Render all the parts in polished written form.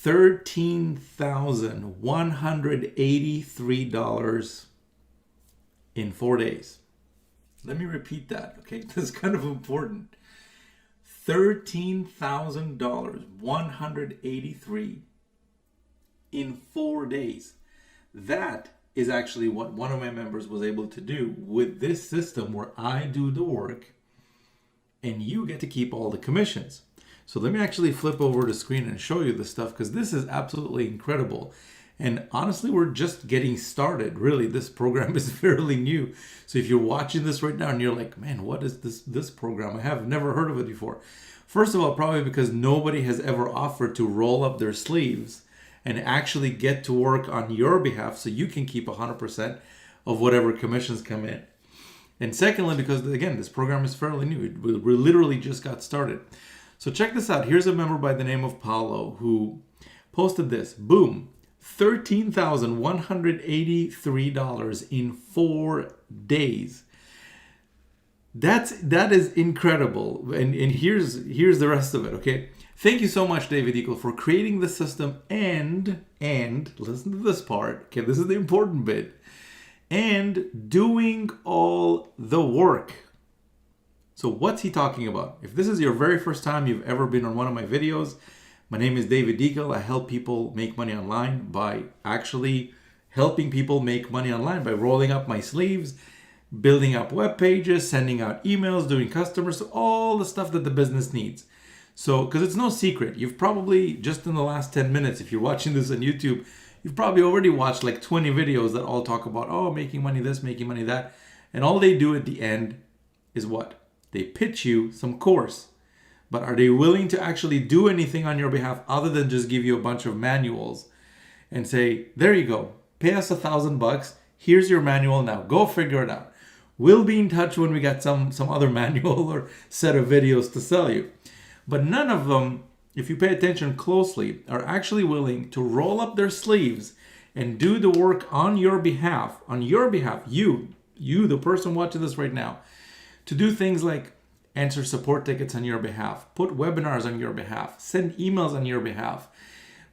$13,183 in 4 days. Let me repeat that, okay? This is kind of important. $13,183 in 4 days. That is actually what one of my members was able to do with this system where I do the work and you get to keep all the commissions. So let me actually flip over the screen and show you this stuff, because this is absolutely incredible. And honestly, we're just getting started. Really, this program is fairly new. So if you're watching this right now and you're like, man, what is this program? I have never heard of it before. First of all, probably because nobody has ever offered to roll up their sleeves and actually get to work on your behalf so you can keep 100% of whatever commissions come in. And secondly, because again, this program is fairly new. We literally just got started. So check this out. Here's a member by the name of Paulo who posted this. Boom. $13,183 in 4 days. That is incredible. And here's the rest of it, okay? Thank you so much, David Eagle, for creating the system and listen to this part. Okay, this is the important bit. And doing all the work. So what's he talking about? If this is your very first time you've ever been on one of my videos, my name is David Eagle. I help people make money online by actually helping people make money online by rolling up my sleeves, building up web pages, sending out emails, doing customers, all the stuff that the business needs. So, because it's no secret, you've probably just in the last 10 minutes, if you're watching this on YouTube, you've probably already watched like 20 videos that all talk about, oh, making money this, making money that. And all they do at the end is what? They pitch you some course. But are they willing to actually do anything on your behalf other than just give you a bunch of manuals and say, there you go, pay us $1,000. Here's your manual now. Go figure it out. We'll be in touch when we get some other manual or set of videos to sell you. But none of them, if you pay attention closely, are actually willing to roll up their sleeves and do the work on your behalf, you, the person watching this right now, to do things like answer support tickets on your behalf, put webinars on your behalf, send emails on your behalf,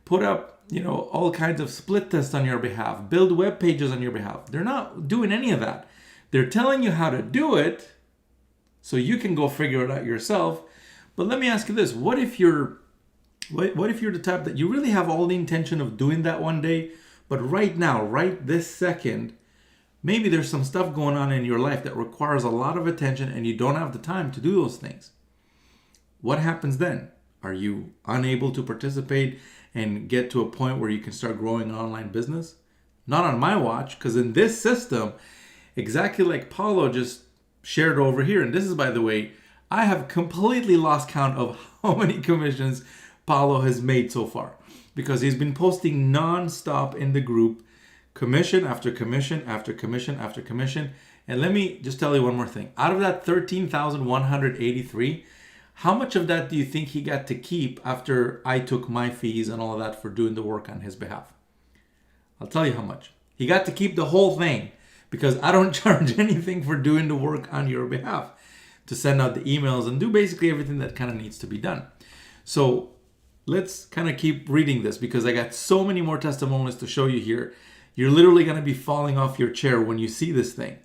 put up, all kinds of split tests on your behalf, build web pages on your behalf. They're not doing any of that. They're telling you how to do it so you can go figure it out yourself. But let me ask you this. What if you're the type that you really have all the intention of doing that one day, but right now, right this second, maybe there's some stuff going on in your life that requires a lot of attention and you don't have the time to do those things. What happens then? Are you unable to participate and get to a point where you can start growing an online business? Not on my watch, because in this system, exactly like Paulo just shared over here, and this is, by the way, I have completely lost count of how many commissions Paulo has made so far, because he's been posting non-stop in the group, commission after commission after commission after commission. And let me just tell you one more thing. Out of that 13,183, how much of that do you think he got to keep after I took my fees and all of that for doing the work on his behalf? I'll tell you how much. He got to keep the whole thing, because I don't charge anything for doing the work on your behalf, to send out the emails and do basically everything that kind of needs to be done. So let's kind of keep reading this, because I got so many more testimonials to show you here. You're literally going to be falling off your chair when you see this thing.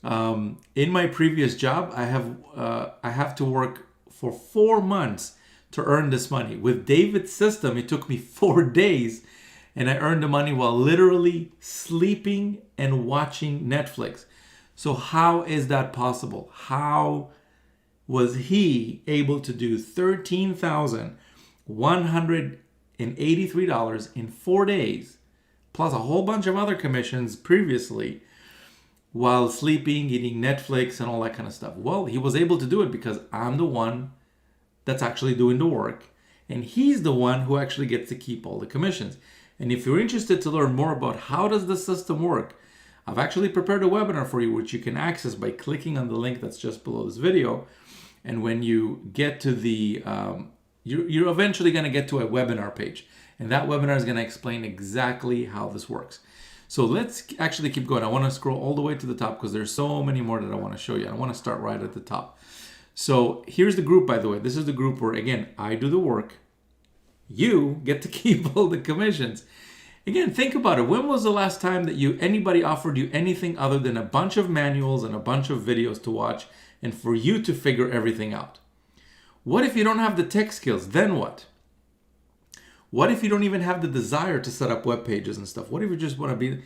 In my previous job, I have to work for 4 months to earn this money. With David's system, it took me 4 days, and I earned the money while literally sleeping and watching Netflix. So how is that possible? How was he able to do $13,183 in 4 days, plus a whole bunch of other commissions previously, while sleeping, eating Netflix, and all that kind of stuff? Well, he was able to do it because I'm the one that's actually doing the work, and he's the one who actually gets to keep all the commissions. And if you're interested to learn more about how does the system work, I've actually prepared a webinar for you, which you can access by clicking on the link that's just below this video. And when you get to the, you're eventually going to get to a webinar page. And that webinar is going to explain exactly how this works. So let's actually keep going. I want to scroll all the way to the top because there's so many more that I want to show you. I want to start right at the top. So here's the group, by the way. This is the group where, again, I do the work. You get to keep all the commissions. Again, think about it. When was the last time that anybody offered you anything other than a bunch of manuals and a bunch of videos to watch and for you to figure everything out? What if you don't have the tech skills? Then what? What if you don't even have the desire to set up web pages and stuff? What if you just want to be,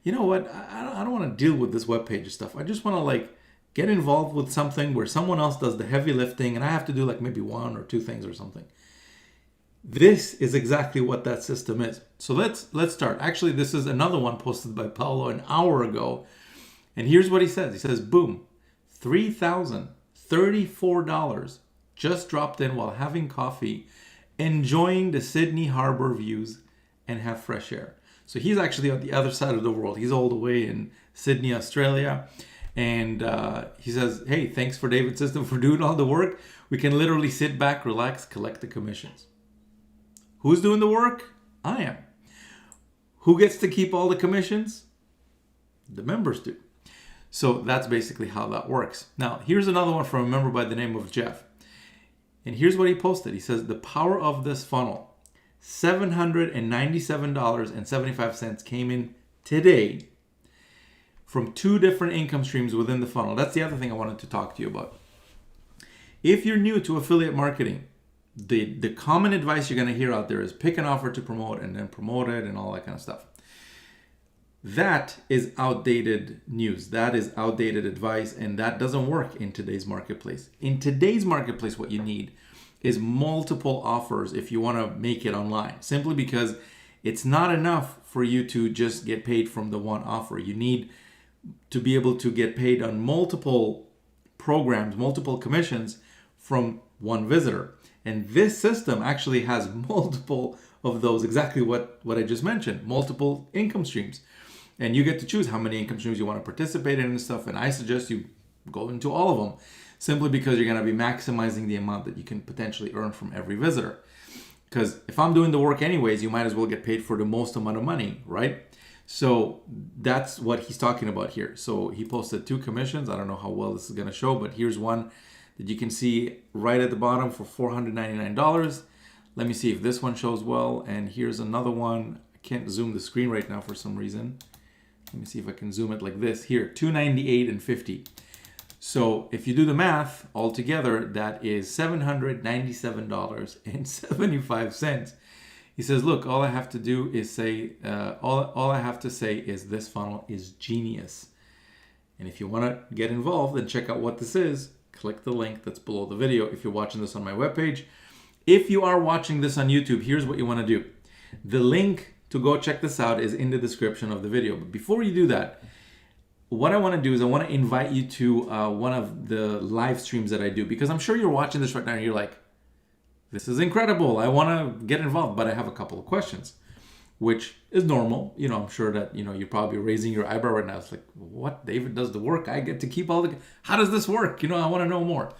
you know what? I don't want to deal with this web page stuff. I just want to get involved with something where someone else does the heavy lifting and I have to do maybe one or two things or something. This is exactly what that system is. So let's start. Actually, this is another one posted by Paulo an hour ago. And here's what he says. He says, boom, $3,034 just dropped in while having coffee, enjoying the Sydney Harbor views and have fresh air. So he's actually on the other side of the world. He's all the way in Sydney, Australia. And he says, hey, thanks for David's system for doing all the work. We can literally sit back, relax, collect the commissions. Who's doing the work? I am. Who gets to keep all the commissions? The members do. So that's basically how that works. Now, here's another one from a member by the name of Jeff. And here's what he posted. He says, the power of this funnel, $797.75 came in today from 2 different income streams within the funnel. That's the other thing I wanted to talk to you about. If you're new to affiliate marketing, the common advice you're going to hear out there is pick an offer to promote and then promote it and all that kind of stuff. That is outdated news. That is outdated advice, and that doesn't work in today's marketplace. In today's marketplace, what you need is multiple offers if you want to make it online, simply because it's not enough for you to just get paid from the one offer. You need to be able to get paid on multiple programs, multiple commissions from one visitor. And this system actually has multiple of those, exactly what I just mentioned, multiple income streams. And you get to choose how many income streams you want to participate in and stuff. And I suggest you go into all of them, simply because you're going to be maximizing the amount that you can potentially earn from every visitor. Because if I'm doing the work anyways, you might as well get paid for the most amount of money, right? So that's what he's talking about here. So he posted 2 commissions. I don't know how well this is going to show, but here's one that you can see right at the bottom for $499. Let me see if this one shows well. And here's another one. I can't zoom the screen right now for some reason. Let me see if I can zoom it like this. Here, $298.50. So if you do the math altogether, that is $797.75. He says, look, all I have to do is say, all I have to say is this funnel is genius. And if you want to get involved and check out what this is, click the link that's below the video if you're watching this on my webpage. If you are watching this on YouTube, here's what you want to do. The link to go check this out is in the description of the video. But before you do that, what I want to do is I want to invite you to one of the live streams that I do, because I'm sure you're watching this right now and you're like, this is incredible. I want to get involved, but I have a couple of questions, which is normal. I'm sure that, you're probably raising your eyebrow right now. It's like, what? David does the work. I get to keep all the, how does this work? I want to know more.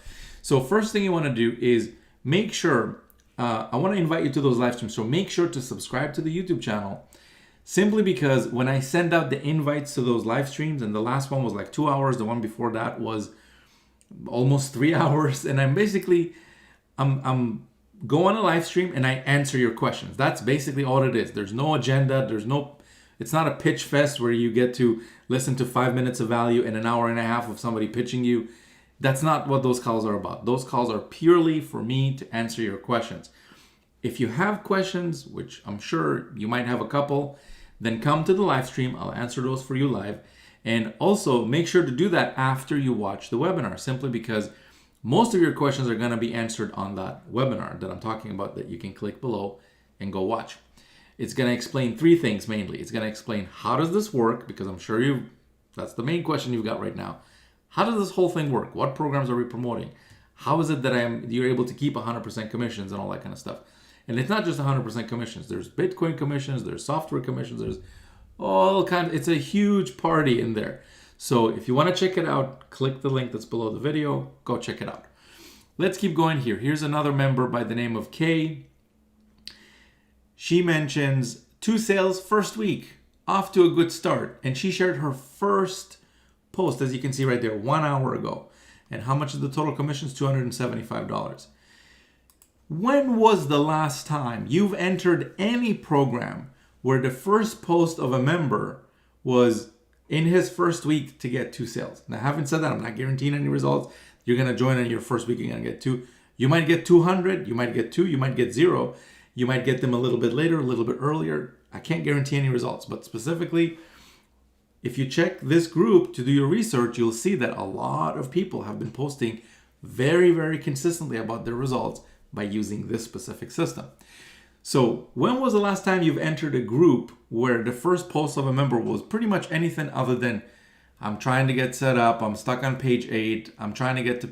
So first thing you want to do is make sure, I want to invite you to those live streams. So make sure to subscribe to the YouTube channel, simply because when I send out the invites to those live streams, and the last one was like 2 hours, the one before that was almost 3 hours. And I'm go on a live stream and I answer your questions. That's basically all it is. There's no agenda. It's not a pitch fest where you get to listen to 5 minutes of value and an hour and a half of somebody pitching you. That's not what those calls are about. Those calls are purely for me to answer your questions. If you have questions, which I'm sure you might have a couple, then come to the live stream. I'll answer those for you live. And also make sure to do that after you watch the webinar, simply because most of your questions are going to be answered on that webinar that I'm talking about, that you can click below and go watch. It's going to explain 3 things mainly. It's going to explain how does this work, because I'm sure that's the main question you've got right now. How does this whole thing work? What programs are we promoting? How is it that you're able to keep 100% commissions and all that kind of stuff? And it's not just 100% commissions. There's Bitcoin commissions, there's software commissions, there's all kinds. It's a huge party in there. So if you want to check it out, click the link that's below the video. Go check it out. Let's keep going here. Here's another member by the name of Kay. She mentions 2 sales first week, off to a good start. And she shared her first post, as you can see right there, 1 hour ago. And how much is the total commissions? $275. When was the last time you've entered any program where the first post of a member was in his first week to get 2 sales? Now, having said that, I'm not guaranteeing any results. You're going to join in your first week, you're going to get 2. You might get 200, you might get 2, you might get 0. You might get them a little bit later, a little bit earlier. I can't guarantee any results, but specifically, if you check this group to do your research, you'll see that a lot of people have been posting very, very consistently about their results by using this specific system. So when was the last time you've entered a group where the first post of a member was pretty much anything other than, I'm trying to get set up, I'm stuck on page 8, I'm trying to get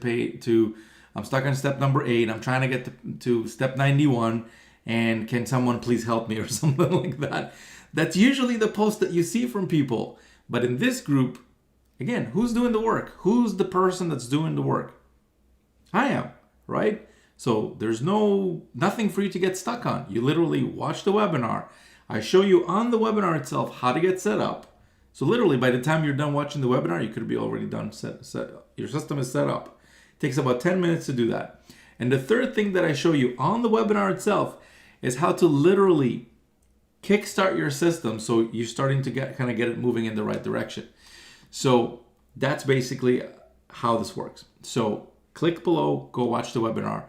I'm stuck on step number 8, I'm trying to get to step 91, and can someone please help me, or something like that. That's usually the post that you see from people. But in this group, again, who's doing the work? Who's the person that's doing the work? I am, right? So there's nothing for you to get stuck on. You literally watch the webinar. I show you on the webinar itself how to get set up. So literally by the time you're done watching the webinar, you could be already done. Your system is set up. It takes about 10 minutes to do that. And the third thing that I show you on the webinar itself is how to literally kickstart your system so you're starting to get it moving in the right direction. So that's basically how this works. So click below, go watch the webinar.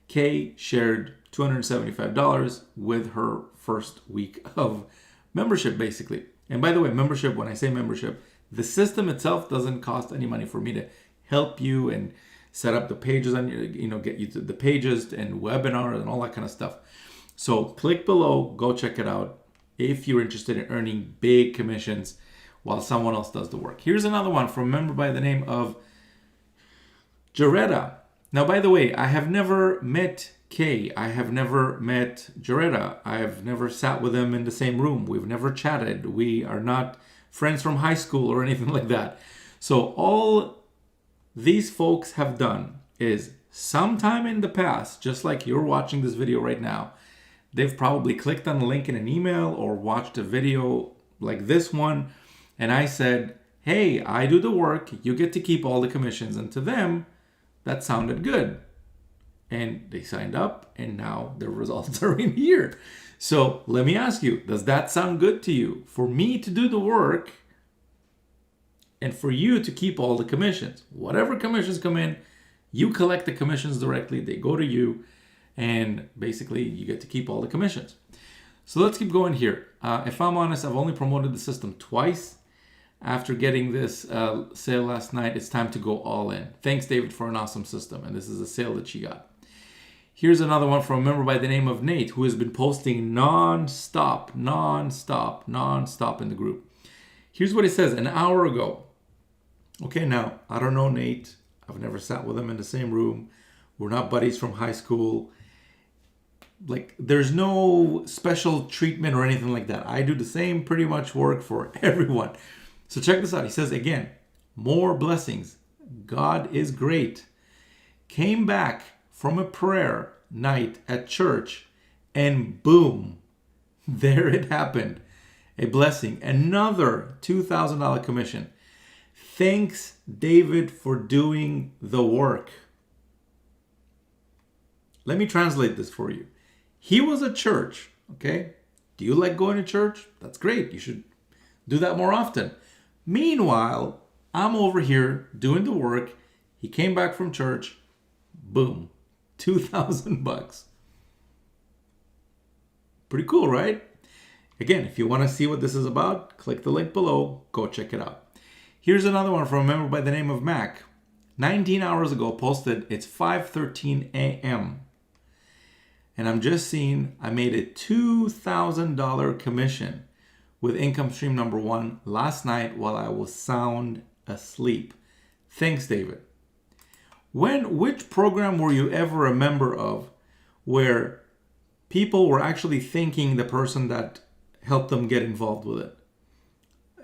Kay shared $275 with her first week of membership, basically. And by the way, membership, when I say membership, the system itself doesn't cost any money for me to help you and set up the pages on your, get you to the pages and webinars and all that kind of stuff. So click below, go check it out if you're interested in earning big commissions while someone else does the work. Here's another one from a member by the name of Jaretta. Now, by the way, I have never met Kay. I have never met Jaretta. I've never sat with them in the same room. We've never chatted. We are not friends from high school or anything like that. So all these folks have done is sometime in the past, just like you're watching this video right now, they've probably clicked on the link in an email or watched a video like this one. And I said, hey, I do the work. You get to keep all the commissions. And to them, that sounded good. And they signed up and now their results are in here. So let me ask you, does that sound good to you? For me to do the work and for you to keep all the commissions. Whatever commissions come in, you collect the commissions directly. They go to you. And basically, you get to keep all the commissions. So let's keep going here. If I'm honest, I've only promoted the system twice. After getting this sale last night, it's time to go all in. Thanks, David, for an awesome system. And this is a sale that she got. Here's another one from a member by the name of Nate, who has been posting non-stop in the group. Here's what he says an hour ago. Okay, now, I don't know Nate. I've never sat with him in the same room. We're not buddies from high school. Like, there's no special treatment or anything like that. I do the same pretty much work for everyone. So check this out. He says, again, more blessings. God is great. Came back from a prayer night at church and boom, there it happened. A blessing. Another $2,000 commission. Thanks, David, for doing the work. Let me translate this for you. He was at church, okay? Do you like going to church? That's great. You should do that more often. Meanwhile, I'm over here doing the work. He came back from church. Boom. $2,000. Pretty cool, right? Again, if you want to see what this is about, click the link below. Go check it out. Here's another one from a member by the name of Mac. 19 hours ago posted, it's 5:13 a.m. And I'm just seeing I made a $2,000 commission with income stream number 1 last night while I was sound asleep. Thanks, David. Which program were you ever a member of where people were actually thanking the person that helped them get involved with it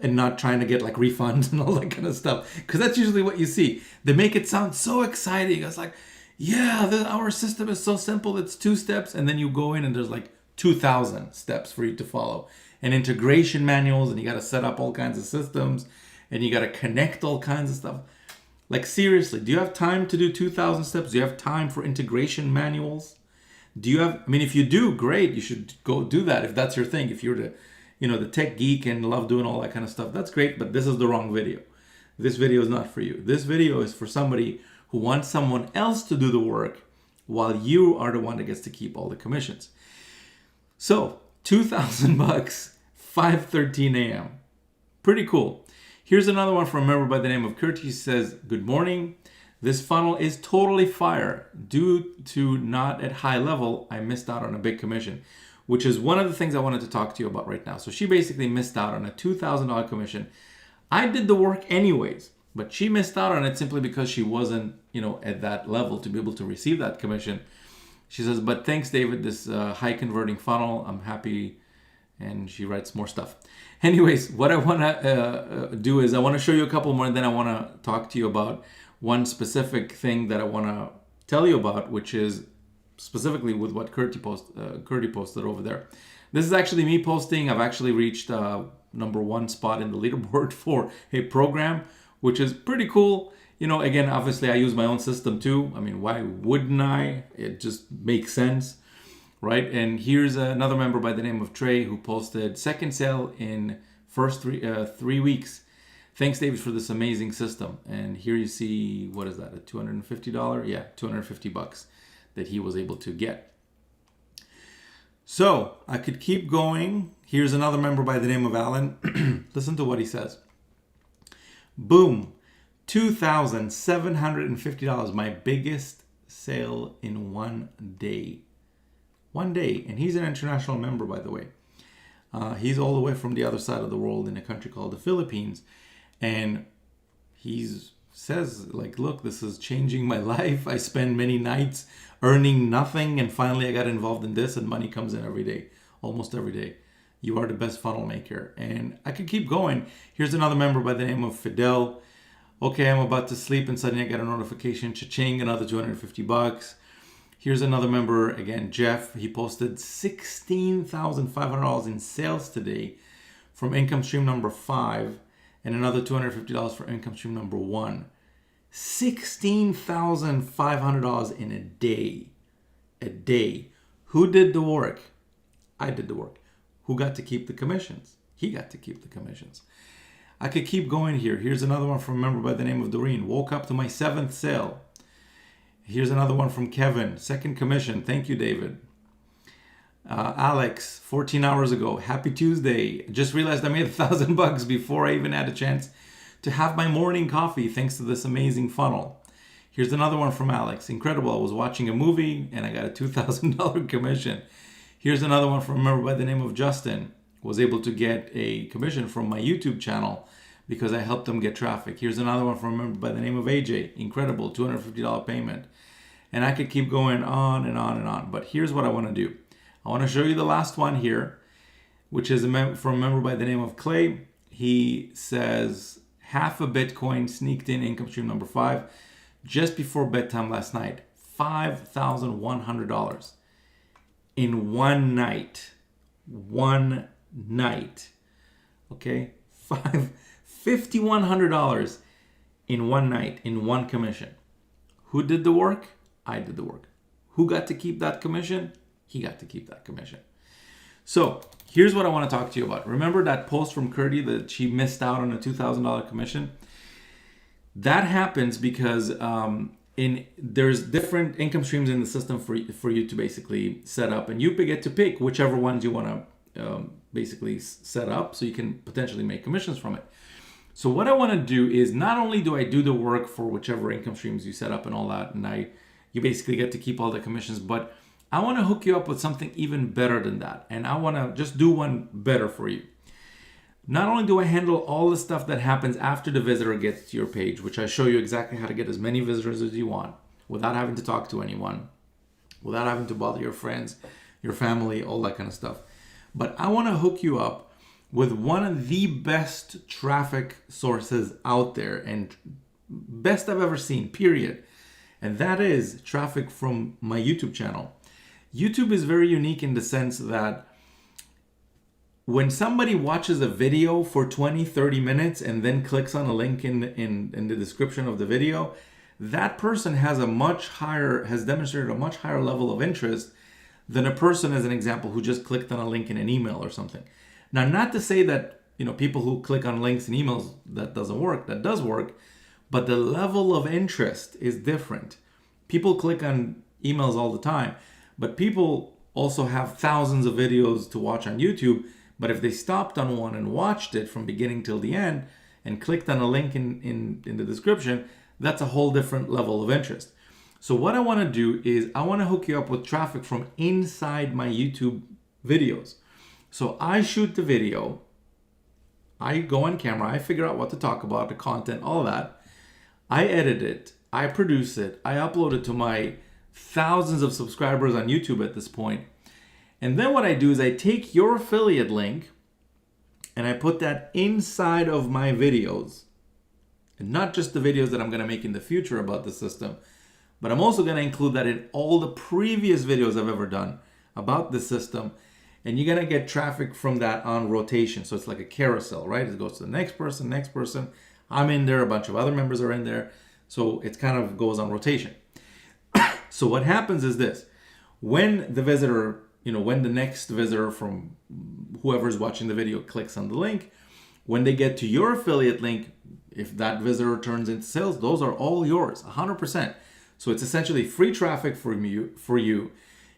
and not trying to get like refunds and all that kind of stuff? Because that's usually what you see. They make it sound so exciting. It's like, yeah, our system is so simple. It's 2 steps. And then you go in and there's like 2,000 steps for you to follow. And integration manuals, and you got to set up all kinds of systems, and you got to connect all kinds of stuff. Like, seriously, do you have time to do 2,000 steps? Do you have time for integration manuals? Do you have, I mean, if you do, great. You should go do that if that's your thing. If you're the tech geek and love doing all that kind of stuff, that's great, but this is the wrong video. This video is not for you. This video is for somebody who wants someone else to do the work while you are the one that gets to keep all the commissions. So, $2,000, 5:13 a.m. Pretty cool. Here's another one from a member by the name of Kurt. He says, good morning. This funnel is totally fire. Due to not at high level, I missed out on a big commission, which is one of the things I wanted to talk to you about right now. So she basically missed out on a $2,000 commission. I did the work anyways, but she missed out on it simply because she wasn't, at that level to be able to receive that commission. She says, but thanks, David, this high converting funnel, I'm happy. And she writes more stuff. Anyways, what I want to do is I want to show you a couple more, and then I want to talk to you about one specific thing that I want to tell you about, which is specifically with what Curdy posted over there. This is actually me posting. I've actually reached number 1 spot in the leaderboard for a program, which is pretty cool. Again, obviously I use my own system too. I mean, why wouldn't I? It just makes sense, right? And here's another member by the name of Trey who posted second sale in first 3 weeks. Thanks, David, for this amazing system. And here you see, what is that, a $250? Yeah, $250 that he was able to get. So I could keep going. Here's another member by the name of Alan. Listen to what he says. Boom, $2,750, my biggest sale in one day. One day, and he's an international member, by the way. He's all the way from the other side of the world in a country called the Philippines. And he says, look, this is changing my life. I spend many nights earning nothing, and finally I got involved in this, and money comes in every day, almost every day. You are the best funnel maker. And I could keep going. Here's another member by the name of Fidel. Okay, I'm about to sleep, and suddenly I get a notification, cha-ching, another $250. Here's another member, again, Jeff. He posted $16,500 in sales today from income stream number 5, and another $250 for income stream number 1. $16,500 in a day. A day. Who did the work? I did the work. Who got to keep the commissions? He got to keep the commissions. I could keep going here. Here's another one from a member by the name of Doreen. Woke up to my 7th sale. Here's another one from Kevin. Second commission. Thank you, David. Alex, 14 hours ago. Happy Tuesday. Just realized I made $1,000 before I even had a chance to have my morning coffee thanks to this amazing funnel. Here's another one from Alex. Incredible. I was watching a movie and I got a $2,000 commission. Here's another one from a member by the name of Justin. Was able to get a commission from my YouTube channel because I helped them get traffic. Here's another one from a member by the name of AJ. Incredible. $250 payment. And I could keep going on and on and on. But here's what I want to do. I want to show you the last one here, which is from a member by the name of Clay. He says, half a Bitcoin sneaked in income stream number 5 just before bedtime last night. $5,100 in one night. One night. Okay? $5,100 in one night, in one commission. Who did the work? I did the work. Who got to keep that commission? He got to keep that commission. So here's what I want to talk to you about. Remember that post from Curdy that she missed out on a $2,000 commission? That happens because there's different income streams in the system for you to basically set up, and you get to pick whichever ones you want to basically set up so you can potentially make commissions from it. So what I want to do is not only do I do the work for whichever income streams you set up and all that, and you basically get to keep all the commissions, but I want to hook you up with something even better than that. And I want to just do one better for you. Not only do I handle all the stuff that happens after the visitor gets to your page, which I show you exactly how to get as many visitors as you want without having to talk to anyone, without having to bother your friends, your family, all that kind of stuff. But I want to hook you up with one of the best traffic sources out there, and best I've ever seen, period. And that is traffic from my YouTube channel. YouTube is very unique in the sense that when somebody watches a video for 20, 30 minutes and then clicks on a link in the description of the video, that person has demonstrated a much higher level of interest than a person, as an example, who just clicked on a link in an email or something. Now, not to say that, people who click on links in emails, that doesn't work. That does work. But the level of interest is different. People click on emails all the time, but people also have thousands of videos to watch on YouTube. But if they stopped on one and watched it from beginning till the end and clicked on a link in the description, that's a whole different level of interest. So what I want to do is I want to hook you up with traffic from inside my YouTube videos. So I shoot the video, I go on camera, I figure out what to talk about, the content, all that. I edit it, I produce it, I upload it to my thousands of subscribers on YouTube at this point. And then what I do is I take your affiliate link and I put that inside of my videos. And not just the videos that I'm going to make in the future about the system, but I'm also going to include that in all the previous videos I've ever done about the system. And you're going to get traffic from that on rotation. So it's like a carousel, right? It goes to the next person, next person. I'm in there, a bunch of other members are in there. So it kind of goes on rotation. So what happens is this. When the visitor, when the next visitor from whoever's watching the video clicks on the link, when they get to your affiliate link, if that visitor turns into sales, those are all yours, 100%. So it's essentially free traffic for you.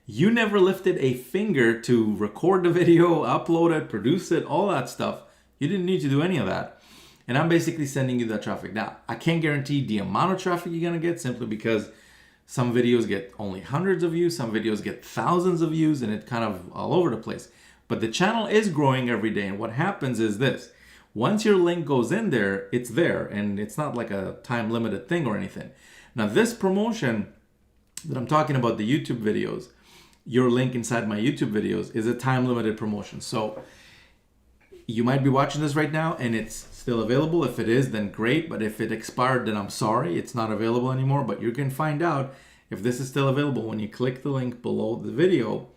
You never lifted a finger to record the video, upload it, produce it, all that stuff. You didn't need to do any of that. And I'm basically sending you that traffic. Now, I can't guarantee the amount of traffic you're going to get simply because some videos get only hundreds of views, some videos get thousands of views, and it's kind of all over the place. But the channel is growing every day. And what happens is this. Once your link goes in there, it's there. And it's not like a time-limited thing or anything. Now, this promotion that I'm talking about, the YouTube videos, your link inside my YouTube videos, is a time-limited promotion. So you might be watching this right now and it's still available. If it is, then great. But if it expired, then I'm sorry. It's not available anymore. But you can find out if this is still available when you click the link below the video.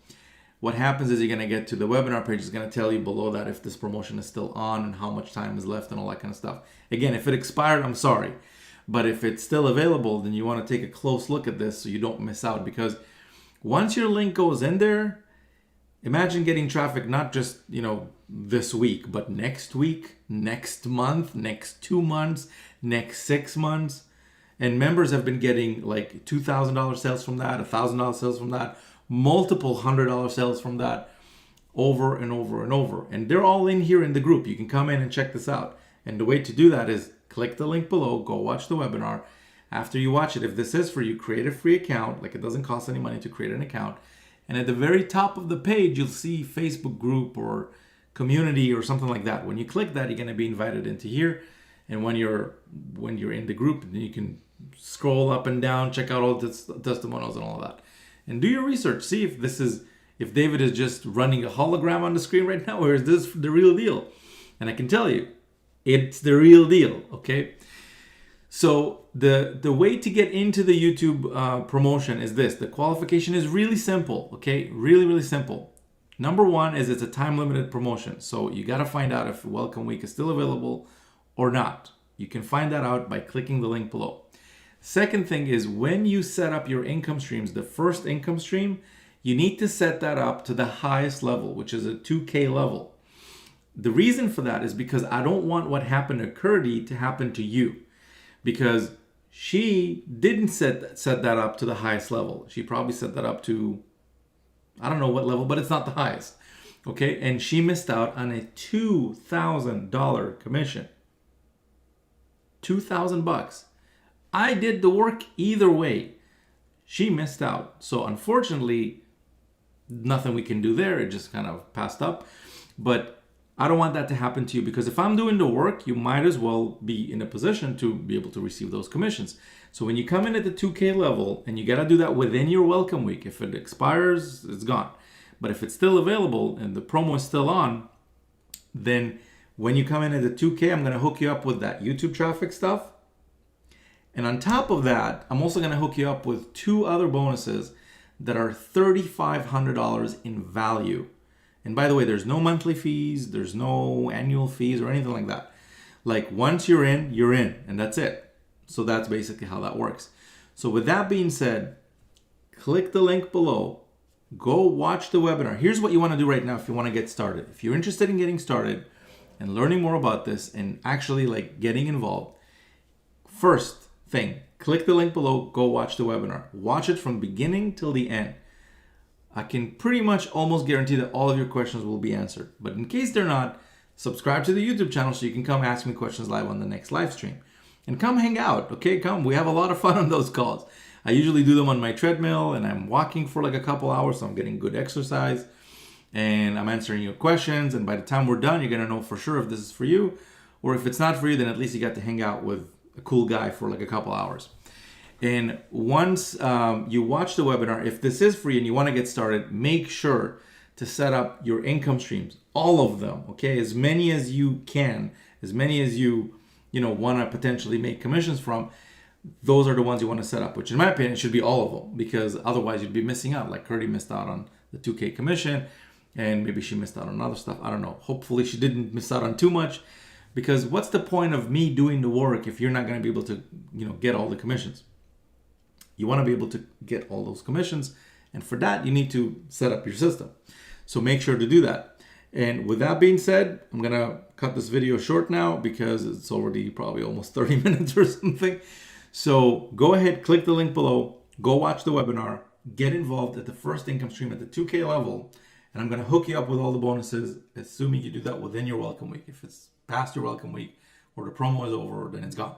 What happens is you're going to get to the webinar page. It's going to tell you below that if this promotion is still on and how much time is left and all that kind of stuff. Again, if it expired, I'm sorry. But if it's still available, then you want to take a close look at this so you don't miss out. Because once your link goes in there, imagine getting traffic not just, this week, but next week, next month, next 2 months, next 6 months. And members have been getting like $2,000 sales from that, $1,000 sales from that, multiple $100 sales from that over and over and over. And they're all in here in the group. You can come in and check this out. And the way to do that is click the link below, go watch the webinar. After you watch it, if this is for you, create a free account. Like, it doesn't cost any money to create an account. And at the very top of the page, you'll see Facebook group or community or something like that. When you click that, you're going to be invited into here. And when you're in the group, then you can scroll up and down, check out all the testimonials and all of that. And do your research. See if David is just running a hologram on the screen right now, or is this the real deal? And I can tell you, it's the real deal, okay? So the way to get into the YouTube promotion is this. The qualification is really simple, okay? Really, really simple. Number one is it's a time-limited promotion. So you got to find out if Welcome Week is still available or not. You can find that out by clicking the link below. Second thing is when you set up your income streams, the first income stream, you need to set that up to the highest level, which is a 2K level. The reason for that is because I don't want what happened to Curdy to happen to you, because she didn't set that up to the highest level. She probably set that up to, I don't know what level, but it's not the highest. Okay, and she missed out on a $2,000 commission. $2,000. I did the work either way. She missed out. So unfortunately, nothing we can do there. It just kind of passed up. But I don't want that to happen to you, because if I'm doing the work, you might as well be in a position to be able to receive those commissions. So when you come in at the 2K level, and you got to do that within your welcome week. If it expires, it's gone. But if it's still available and the promo is still on, then when you come in at the 2K, I'm going to hook you up with that YouTube traffic stuff. And on top of that, I'm also going to hook you up with 2 other bonuses that are $3,500 in value. And by the way, there's no monthly fees, there's no annual fees or anything like that. Like, once you're in, and that's it. So that's basically how that works. So with that being said, click the link below, go watch the webinar. Here's what you want to do right now if you want to get started. If you're interested in getting started and learning more about this and actually like getting involved, first thing, click the link below, go watch the webinar. Watch it from beginning till the end. I can pretty much almost guarantee that all of your questions will be answered. But in case they're not, subscribe to the YouTube channel so you can come ask me questions live on the next live stream. And come hang out, okay? Come, we have a lot of fun on those calls. I usually do them on my treadmill and I'm walking for like a couple hours, so I'm getting good exercise. And I'm answering your questions. And by the time we're done, you're gonna know for sure if this is for you. Or if it's not for you, then at least you got to hang out with a cool guy for like a couple hours. And once you watch the webinar, if this is free and you want to get started, make sure to set up your income streams, all of them, okay? As many as you can, as many as you want to potentially make commissions from, those are the ones you want to set up, which in my opinion should be all of them, because otherwise you'd be missing out. Like Curdy missed out on the 2K commission, and maybe she missed out on other stuff. I don't know. Hopefully she didn't miss out on too much, because what's the point of me doing the work if you're not going to be able to, get all the commissions? You want to be able to get all those commissions, and for that you need to set up your system. So make sure to do that. And with that being said, I'm gonna cut this video short now because it's already probably almost 30 minutes or something. So go ahead, click the link below, go watch the webinar, get involved at the first income stream at the 2K level, and I'm gonna hook you up with all the bonuses, assuming you do that within your welcome week. If it's past your welcome week or the promo is over, then it's gone.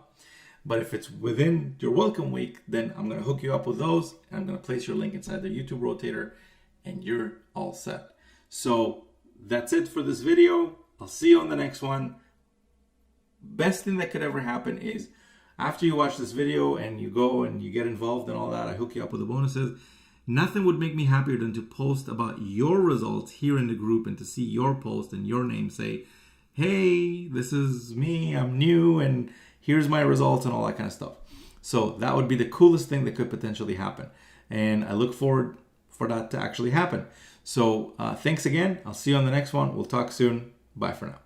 But if it's within your welcome week, then I'm gonna hook you up with those, and I'm gonna place your link inside the YouTube rotator, and you're all set. So that's it for this video. I'll see you on the next one. Best thing that could ever happen is after you watch this video and you go and you get involved and all that, I hook you up with the bonuses. Nothing would make me happier than to post about your results here in the group and to see your post and your name say, hey, this is me, I'm new, and here's my results and all that kind of stuff. So that would be the coolest thing that could potentially happen. And I look forward for that to actually happen. So thanks again. I'll see you on the next one. We'll talk soon. Bye for now.